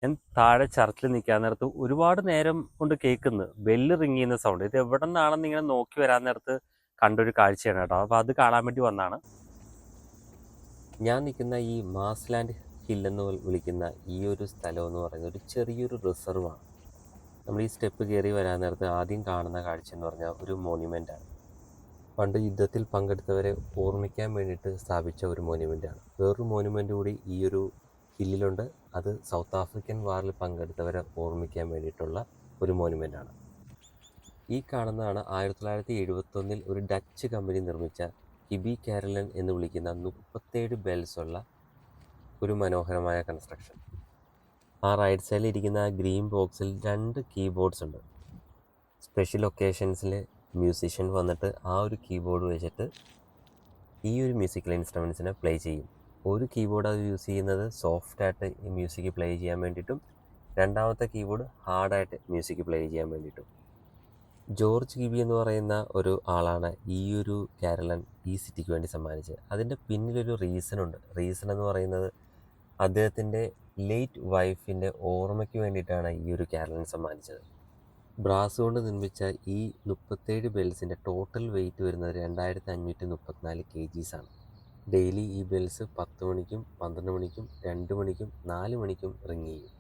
ഞാൻ താഴെ ചർച്ചിൽ നിൽക്കാൻ നേരത്ത് ഒരുപാട് നേരം കൊണ്ട് കേൾക്കുന്നു ബെല്ല് റിങ് ചെയ്യുന്ന സൗണ്ട്. ഇത് എവിടെ നിന്നാണെന്ന് ഇങ്ങനെ നോക്കി വരാൻ നേരത്ത് കണ്ടൊരു കാഴ്ചയാണ് കേട്ടോ. അപ്പോൾ അത് കാണാൻ വേണ്ടി വന്നാണ്. ഞാൻ നിൽക്കുന്ന ഈ മാസ്ലാൻഡ് ഹില്ലെന്ന് വിളിക്കുന്ന ഈ ഒരു സ്ഥലം എന്ന് പറയുന്നത് ഒരു ചെറിയൊരു റിസർവാണ്. നമ്മൾ ഈ സ്റ്റെപ്പ് കയറി വരാൻ നേരത്ത് ആദ്യം കാണുന്ന കാഴ്ച എന്ന് പറഞ്ഞാൽ ഒരു മോണ്യുമെൻ്റാണ്. പണ്ട് യുദ്ധത്തിൽ പങ്കെടുത്തവരെ ഓർമ്മിക്കാൻ വേണ്ടിയിട്ട് സ്ഥാപിച്ച ഒരു മോണ്യുമെൻ്റാണ്. വേറൊരു മോണ്യുമെൻ്റ് കൂടി ഈ ഒരു ഹില്ലിലുണ്ട്. അത് സൗത്ത് ആഫ്രിക്കൻ വാറിൽ പങ്കെടുത്തവരെ ഓർമ്മിക്കാൻ വേണ്ടിയിട്ടുള്ള ഒരു മോണ്യുമെൻ്റാണ്. ഈ കാണുന്നതാണ് 1971 ഒരു ഡച്ച് കമ്പനി നിർമ്മിച്ച ഹിബി കാരലൻ എന്ന് വിളിക്കുന്ന 37 ബെൽസ് ഉള്ള ഒരു മനോഹരമായ കൺസ്ട്രക്ഷൻ. ആ റൈറ്റ് സൈഡിൽ ഇരിക്കുന്ന ആ ഗ്രീൻ ബോക്സിൽ 2 കീബോർഡ്സ് ഉണ്ട്. സ്പെഷ്യൽ ഒക്കേഷൻസിൽ മ്യൂസീഷ്യൻ വന്നിട്ട് ആ ഒരു കീബോർഡ് വെച്ചിട്ട് ഈ ഒരു മ്യൂസിക്കൽ ഇൻസ്ട്രുമെൻസിനെ പ്ലേ ചെയ്യും. ഒരു കീബോർഡ് അത് യൂസ് ചെയ്യുന്നത് സോഫ്റ്റായിട്ട് ഈ മ്യൂസിക് പ്ലേ ചെയ്യാൻ വേണ്ടിയിട്ടും രണ്ടാമത്തെ കീബോർഡ് ഹാർഡായിട്ട് മ്യൂസിക് പ്ലേ ചെയ്യാൻ വേണ്ടിയിട്ടും. ജോർജ് ഗിബി എന്ന് പറയുന്ന ഒരു ആളാണ് ഈ ഒരു കാരലൻ ഈ സിറ്റിക്ക് വേണ്ടി സമ്മാനിച്ചത്. അതിൻ്റെ പിന്നിലൊരു റീസണുണ്ട്. റീസൺ എന്ന് പറയുന്നത് അദ്ദേഹത്തിൻ്റെ ലേറ്റ് വൈഫിൻ്റെ ഓർമ്മയ്ക്ക് വേണ്ടിയിട്ടാണ് ഈ ഒരു കാരലൻ സമ്മാനിച്ചത്. ബ്രാസ് കൊണ്ട് നിർമ്മിച്ച ഈ 37 ബെൽസിൻ്റെ ടോട്ടൽ വെയിറ്റ് വരുന്നത് 2534 kgs ആണ്. ഡെയിലി ഈ ബെൽസ് 10 മണിക്കും 12 മണിക്കും 2 മണിക്കും 4 മണിക്കും റിങ് ചെയ്യും.